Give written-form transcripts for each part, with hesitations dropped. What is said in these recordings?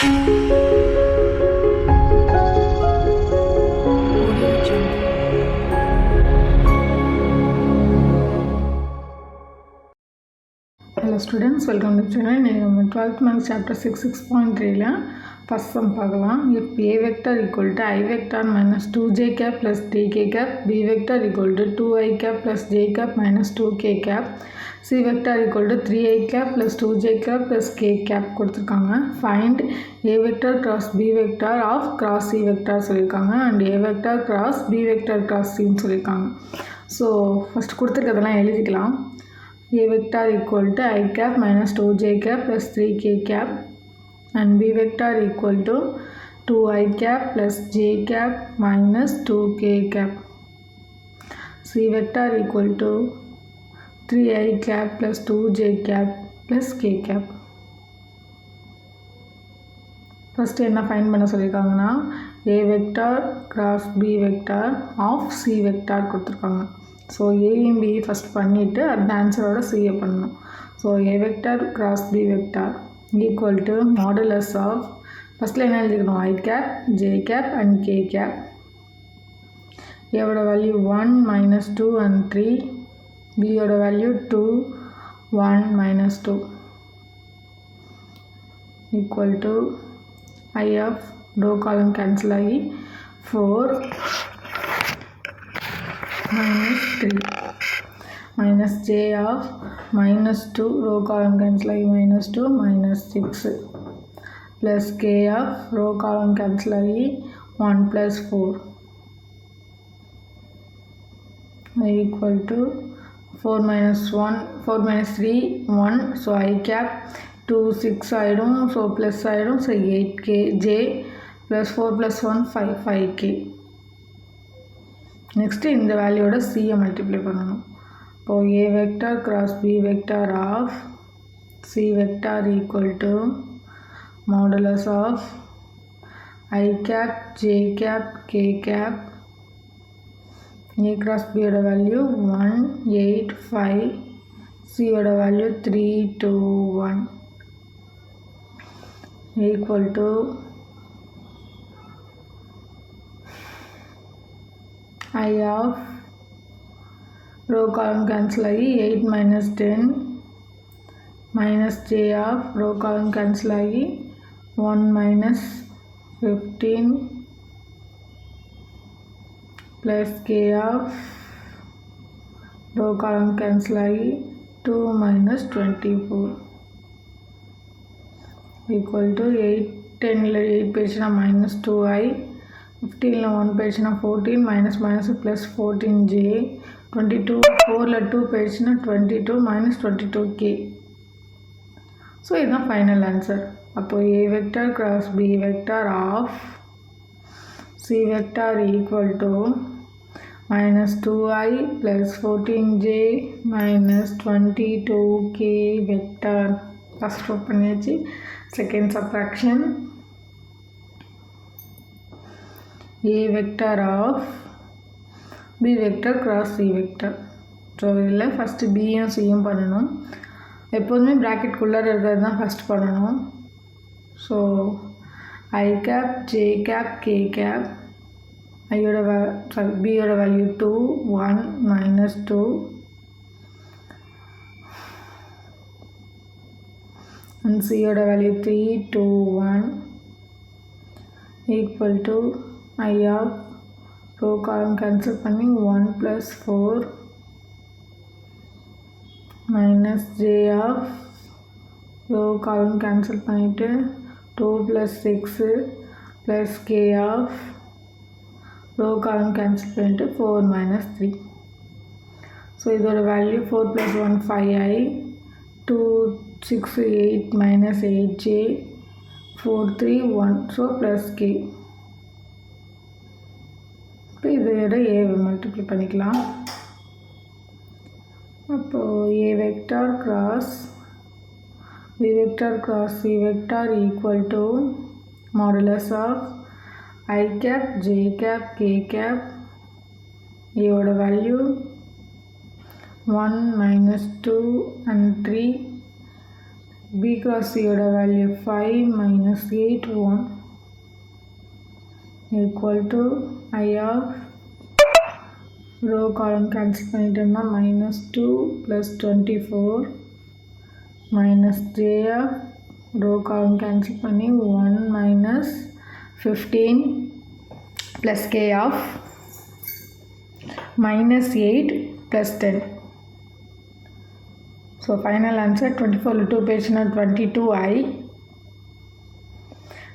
Hello students, welcome to channel. இன்னைக்கு நம்ம 12th maths chapter 6.3ல first sum பார்க்கலாம். If a vector equal to I vector minus 2j cap plus 3k cap, b vector equal to 2i cap plus j cap minus 2k cap, c vector equal to 3i cap plus 2j cap plus k cap கொடுத்திருக்காங்க. Find a vector cross b vector of cross c vector சொல்லிருக்காங்க and a vector cross b vector cross c சொல்லிருக்காங்க. So first கொடுத்திருக்கிறதெல்லாம் எழுதிக்கலாம். A vector equal to I cap minus 2j cap plus 3k cap and b vector equal to 2i cap plus j cap minus 2k cap. C vector equal to 3i cap plus 2j cap plus k cap. First என்ன find பண்ண சொல்லியிருக்காங்கன்னா a vector cross b vector of c vector கொடுத்துருக்காங்க. So ஏயும் B first பண்ணிவிட்டு அந்த ஆன்சரோட CA பண்ணணும். So A vector cross B vector equal to modulus of ஃபஸ்ட்டில் என்ன எழுதிக்கணும் I cap J cap and K cap. ஏவோட வேல்யூ 1 மைனஸ் 2 அண்ட் 3, பியோட value 2 1 minus 2 equal to I of row column cancel ஆகி 4 minus 3 minus j of minus 2 row column cancel ஆகி minus 2 minus 6 plus k of row column cancel ஆகி 1 plus 4 equal to 4 minus 3 1. so I cap 2 6 ஆயிடும். so plus ஆயிடும். so 8k j plus 4 plus 1 5k. Next இந்த வேல்யூவோட சியை multiply பண்ணணும். இப்போது A vector cross B vector of C vector equal to modulus of I cap J cap K cap. A cross பியோட value 1 8 5, சியோட value 3 2 1 equal to I of row column cancel ஆகி 8 minus 10 minus j of row column cancel ஆகி 1 minus 15 plus k of row column cancel ஆகி 2 minus 24 equal to 8 10ல 8 பேச்சுனா minus 2i, 15ல 1 பேச்சுனா 14 minus minus plus 14j, 22 4ல 2 பேச்சுனா 22 minus 22k. So இதுதான் ஃபைனல் ஆன்சர். அப்போது A vector cross B vector of C vector equal to minus 2i plus 14j minus 22k vector. First prove பண்ணியாச்சு. Second subtraction a vector of b vector cross c vector. So இதில் first பியும் சியும் பண்ணணும். எப்போதுமே ப்ராக்கெட்குள்ளே இருக்கிறது தான் first பண்ணணும். So I cap J cap K cap. ஐயோட பியோட வேல்யூ 2 1 minus 2 and சியோட value 3 2 1 equal to I of row column cancel பண்ணி 1 plus 4 minus j of row column cancel பண்ணிட்டு 2 plus 6 plus k of row column cancel பண்ணிட்டு 4 minus 3. So இதோட value 4 plus 1 5i, 2 6 8 minus 8j, 4 3 1. So plus k. இப்போ இதோட ஏவை multiply பண்ணிக்கலாம். அப்போது A vector cross B vector cross C vector equal to modulus of I cap J cap K cap. ஏவோட value 1 minus 2 and 3, B cross C ஓட value 5 minus 8 1 equal to I of row column cancel பண்ணிட்டோம்னா minus 2 plus 24 minus J of row column cancel பண்ணி 1 minus 15 plus K of minus 8 plus 10. So final answer 24 2 page na 22I,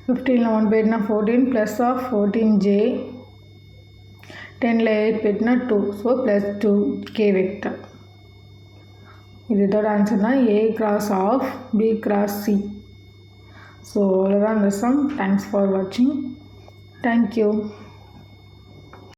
15 la 1 page na 14 plus of 14J, 10 la 8 page na 2, so plus 2K vector. இதோட answer தான் A cross of B cross C. So அவ்வளோதான் இந்த some. Thanks for வாட்சிங். Thank you.